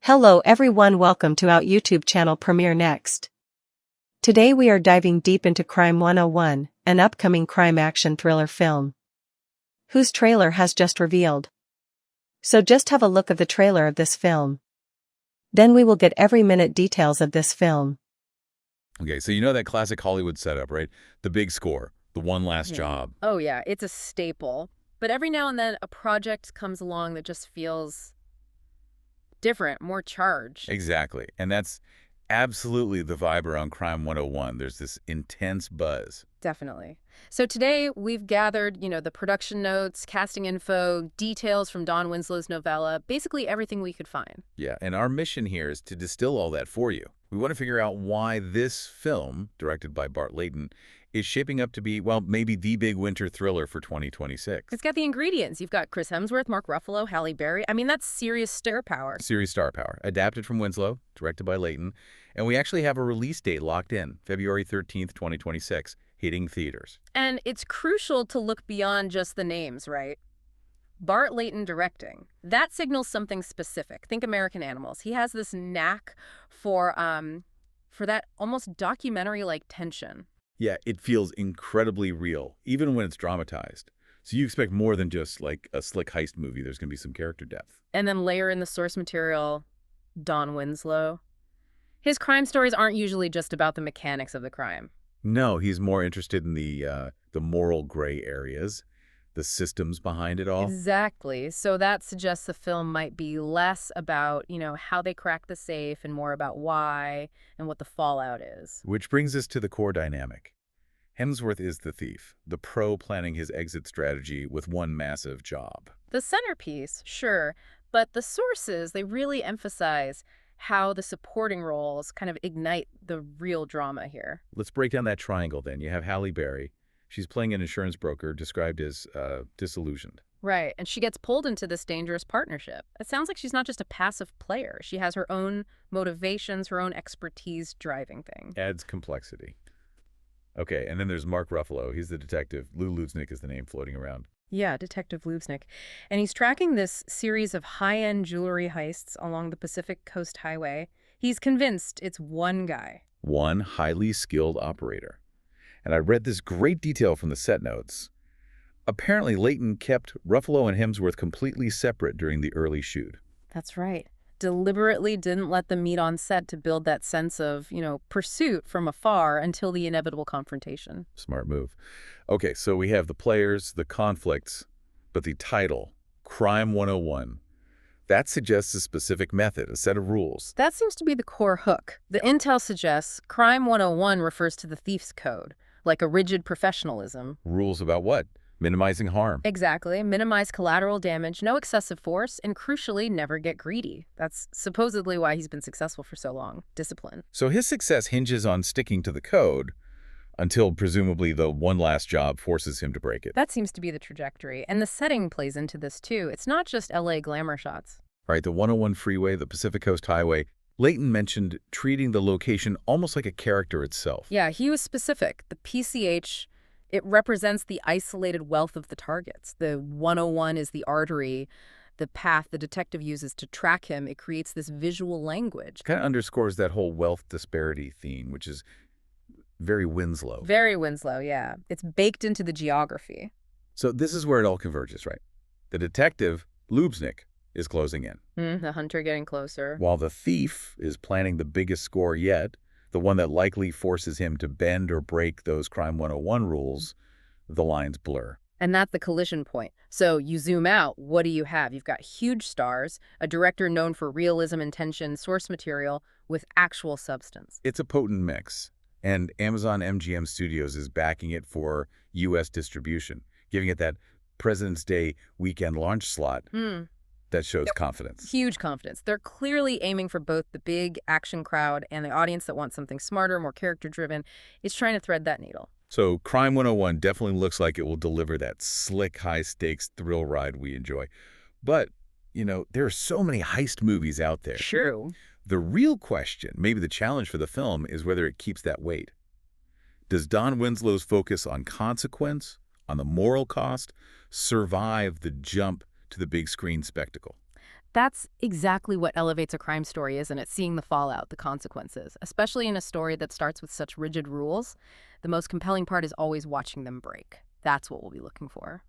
Hello everyone, welcome to our YouTube channel Premiere Next. Today we are diving deep into Crime 101, an upcoming crime action thriller film, whose trailer has just revealed. So just have a look at the trailer of this film. Then we will get every minute details of this film. Okay, so you know that classic Hollywood setup, right? The big score, the one last job. Oh yeah, it's a staple. But every now and then a project comes along that just feels different, more charged. Exactly. And that's absolutely the vibe around Crime 101. There's this intense buzz. Definitely. So today we've gathered, the production notes, casting info, details from Don Winslow's novella, basically everything we could find. Yeah, and our mission here is to distill all that for you. We want to figure out why this film, directed by Bart Layton, is shaping up to be, well, maybe the big winter thriller for 2026. It's got the ingredients. You've got Chris Hemsworth, Mark Ruffalo, Halle Berry. I mean, that's serious star power. Serious star power. Adapted from Winslow, directed by Layton. And we actually have a release date locked in, February 13th, 2026, hitting theaters. And it's crucial to look beyond just the names, right? Bart Layton directing. That signals something specific. Think American Animals. He has this knack for that almost documentary-like tension. Yeah, it feels incredibly real, even when it's dramatized. So you expect more than just like a slick heist movie. There's going to be some character depth. And then layer in the source material, Don Winslow. His crime stories aren't usually just about the mechanics of the crime. No, he's more interested in the moral gray areas, the systems behind it all. Exactly. So that suggests the film might be less about, how they crack the safe and more about why and what the fallout is. Which brings us to the core dynamic. Hemsworth is the thief, the pro planning his exit strategy with one massive job. The centerpiece, sure, but the sources, they really emphasize how the supporting roles kind of ignite the real drama here. Let's break down that triangle then. You have Halle Berry. She's playing an insurance broker described as disillusioned. Right, and she gets pulled into this dangerous partnership. It sounds like she's not just a passive player. She has her own motivations, her own expertise driving things. Adds complexity. Okay, and then there's Mark Ruffalo. He's the detective. Lou Luznick is the name floating around. Yeah, Detective Luznick. And he's tracking this series of high-end jewelry heists along the Pacific Coast Highway. He's convinced it's one guy. One highly skilled operator. And I read this great detail from the set notes. Apparently, Layton kept Ruffalo and Hemsworth completely separate during the early shoot. That's right. Deliberately didn't let them meet on set to build that sense of, pursuit from afar until the inevitable confrontation. Smart move. Okay, so we have the players, the conflicts, but the title, Crime 101. That suggests a specific method, a set of rules. That seems to be the core hook. The intel suggests Crime 101 refers to the thief's code, like a rigid professionalism. Rules about what? Minimizing harm. Exactly. Minimize collateral damage, no excessive force, and crucially, never get greedy. That's supposedly why he's been successful for so long. Discipline. So his success hinges on sticking to the code until presumably the one last job forces him to break it. That seems to be the trajectory. And the setting plays into this too. It's not just LA glamour shots. Right, the 101 freeway, the Pacific Coast Highway. Layton mentioned treating the location almost like a character itself. Yeah, he was specific. The PCH, it represents the isolated wealth of the targets. The 101 is the artery, the path the detective uses to track him. It creates this visual language. Kind of underscores that whole wealth disparity theme, which is very Winslow. Very Winslow, yeah. It's baked into the geography. So this is where it all converges, right? The detective, Luznick, is closing in. The hunter getting closer. While the thief is planning the biggest score yet, the one that likely forces him to bend or break those Crime 101 rules, the lines blur. And that's the collision point. So you zoom out, what do you have? You've got huge stars, a director known for realism and tension, source material with actual substance. It's a potent mix. And Amazon MGM Studios is backing it for U.S. distribution, giving it that President's Day weekend launch slot. That shows confidence. Huge confidence. They're clearly aiming for both the big action crowd and the audience that wants something smarter, more character-driven. It's trying to thread that needle. So Crime 101 definitely looks like it will deliver that slick, high-stakes thrill ride we enjoy. But, there are so many heist movies out there. True. The real question, maybe the challenge for the film, is whether it keeps that weight. Does Don Winslow's focus on consequence, on the moral cost, survive the jump to the big screen spectacle? That's exactly what elevates a crime story, isn't it? Seeing the fallout, the consequences. Especially in a story that starts with such rigid rules, the most compelling part is always watching them break. That's what we'll be looking for.